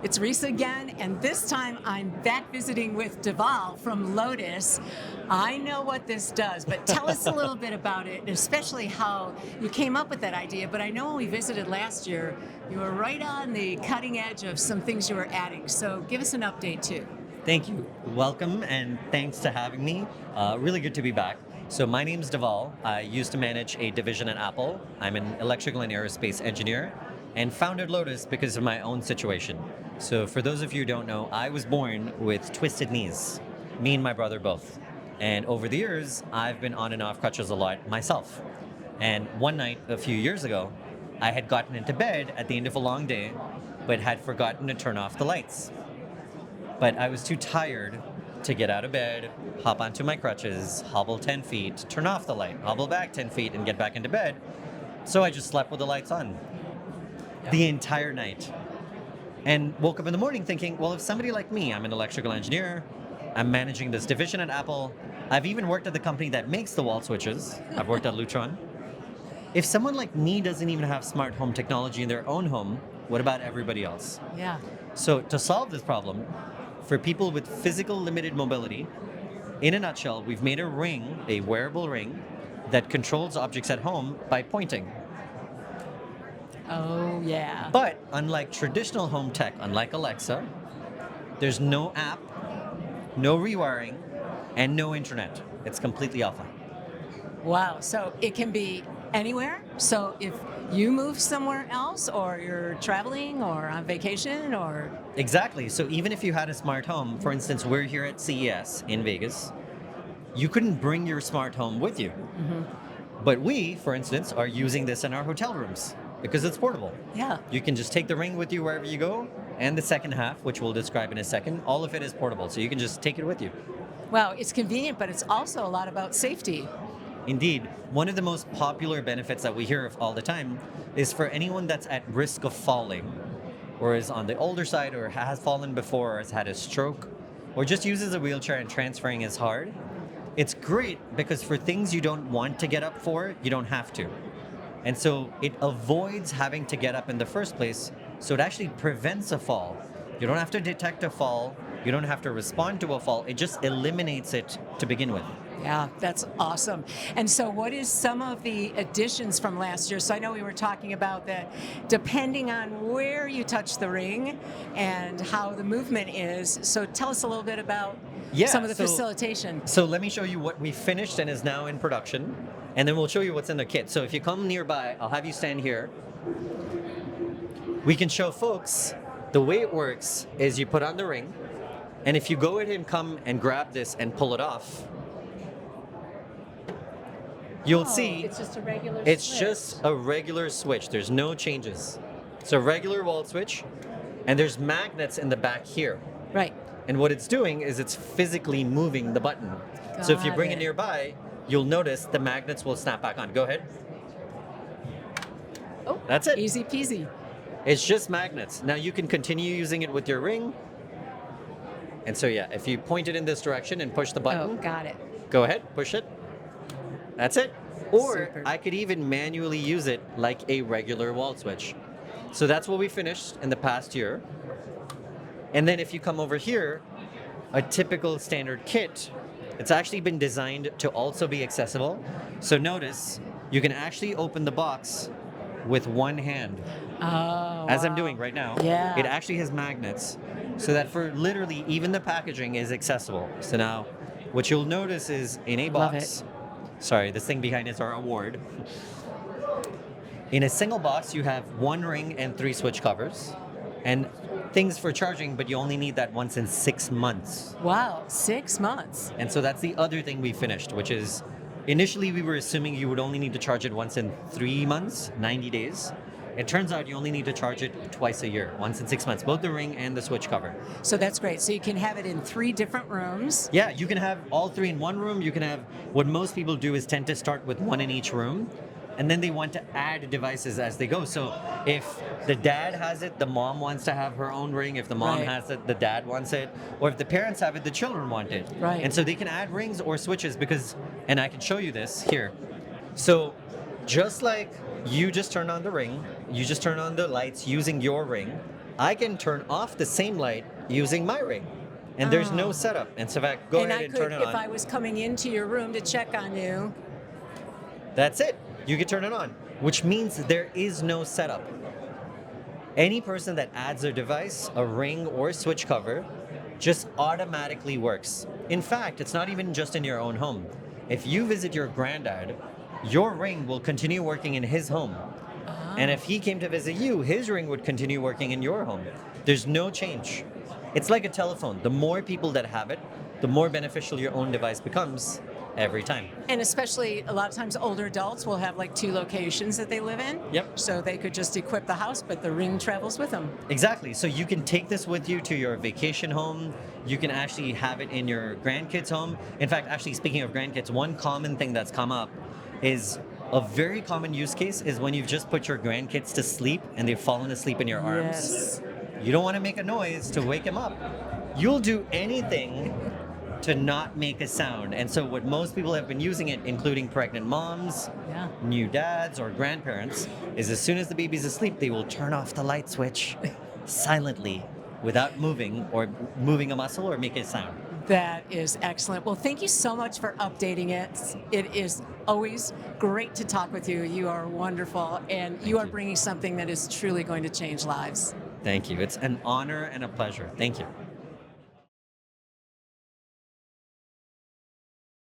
It's Risa again, and this time I'm back visiting with Dhaval from Lotus. I know what this does, but tell us a little bit about it, and especially how you came up with that idea. But I know when we visited last year, you were right on the cutting edge of some things you were adding. So give us an update too. Thank you. Welcome and thanks to having me. Really good to be back. So my name's Dhaval. I used to manage a division at Apple. I'm an electrical and aerospace engineer and founded Lotus because of my own situation. So for those of you who don't know, I was born with twisted knees, me and my brother both. And over the years, I've been on and off crutches a lot myself. And one night a few years ago, I had gotten into bed at the end of a long day, but had forgotten to turn off the lights. But I was too tired to get out of bed, hop onto my crutches, hobble 10 feet, turn off the light, hobble back 10 feet, and get back into bed. So I just slept with the lights on the entire night. And woke up in the morning thinking, well, if somebody like me, I'm an electrical engineer, I'm managing this division at Apple, I've even worked at the company that makes the wall switches, I've worked at Lutron. If someone like me doesn't even have smart home technology in their own home, what about everybody else? Yeah. So to solve this problem, for people with physical limited mobility, in a nutshell, we've made a ring, a wearable ring, that controls objects at home by pointing. Oh, yeah. But unlike traditional home tech, unlike Alexa, there's no app, no rewiring, and no internet. It's completely offline. Wow. So it can be anywhere. So if you move somewhere else, or you're traveling, or on vacation, or... Exactly. So even if you had a smart home, for instance, we're here at CES in Vegas, you couldn't bring your smart home with you. Mm-hmm. But we, for instance, are using this in our hotel rooms because it's portable. Yeah. You can just take the ring with you wherever you go, and the second half, which we'll describe in a second, all of it is portable, so you can just take it with you. Wow, it's convenient, but it's also a lot about safety. Indeed, one of the most popular benefits that we hear of all the time is for anyone that's at risk of falling, or is on the older side, or has fallen before, or has had a stroke, or just uses a wheelchair and transferring is hard. It's great because for things you don't want to get up for, you don't have to. And so it avoids having to get up in the first place, so it actually prevents a fall. You don't have to detect a fall, you don't have to respond to a fall, it just eliminates it to begin with. Yeah, that's awesome. And so what is some of the additions from last year? So I know we were talking about that depending on where you touch the ring and how the movement is. So tell us a little bit about some of the facilitation. So let me show you what we finished and is now in production, and then we'll show you what's in the kit. So if you come nearby, I'll have you stand here. We can show folks the way it works is you put on the ring, and if you go ahead and come and grab this and pull it off, you'll see it's just a regular it's switch. just a regular switch. There's no changes. It's a regular wall switch, and there's magnets in the back here. Right. And what it's doing is it's physically moving the button. So if you bring it nearby, you'll notice the magnets will snap back on. Go ahead. Oh, that's it. Easy peasy. It's just magnets. Now you can continue using it with your ring. And so yeah, if you point it in this direction and push the button. Oh, got it. Go ahead, push it. That's it. Or Super. I could even manually use it like a regular wall switch. So that's what we finished in the past year. And then if you come over here, a typical standard kit, it's actually been designed to also be accessible. So notice, you can actually open the box with one hand. Oh, as I'm doing right now. Yeah. It actually has magnets, so that for literally even the packaging is accessible. So now, what you'll notice is in a Love box, sorry, this thing behind is our award. In a single box, you have one ring and 3 switch covers, and things for charging, but you only need that once in 6 months. Wow, 6 months. And so that's the other thing we finished, which is initially we were assuming you would only need to charge it once in 3 months, 90 days. It turns out you only need to charge it twice a year, once in 6 months, both the ring and the switch cover. So that's great. So you can have it in 3 different rooms. Yeah, you can have all 3 in one room. You can have, what most people do is tend to start with one in each room, and then they want to add devices as they go. So if the dad has it, the mom wants to have her own ring. If the mom Right. has it, the dad wants it. Or if the parents have it, the children want it. Right. And so they can add rings or switches because, and I can show you this here. So just like you just turn on the ring, you just turn on the lights using your ring, I can turn off the same light using my ring. And there's no Oh. setup. And so if I go And ahead I and could, turn it if on, I was coming into your room to check on you, that's it. You can turn it on, which means there is no setup. Any person that adds their device, a ring or switch cover, just automatically works. In fact, it's not even just in your own home. If you visit your granddad, your ring will continue working in his home. And if he came to visit you, his ring would continue working in your home. There's no change. It's like a telephone. The more people that have it, the more beneficial your own device becomes every time. and especially a lot of times older adults will have like 2 locations that they live in. Yep. So they could just equip the house, but the ring travels with them. Exactly. So you can take this with you to your vacation home. You can actually have it in your grandkids' home. In fact, actually, speaking of grandkids, one common thing that's come up is a very common use case is when you've just put your grandkids to sleep and they've fallen asleep in your arms. Yes. You don't want to make a noise to wake them up. You'll do anything to not make a sound. And so what most people have been using it, including pregnant moms, Yeah. new dads, or grandparents, is as soon as the baby's asleep, they will turn off the light switch silently without moving a muscle or making a sound. That is excellent. Well, thank you so much for updating it. It is always great to talk with you. You are wonderful, and you are you. bringing something that is truly going to change lives. Thank you. It's an honor and a pleasure. Thank you.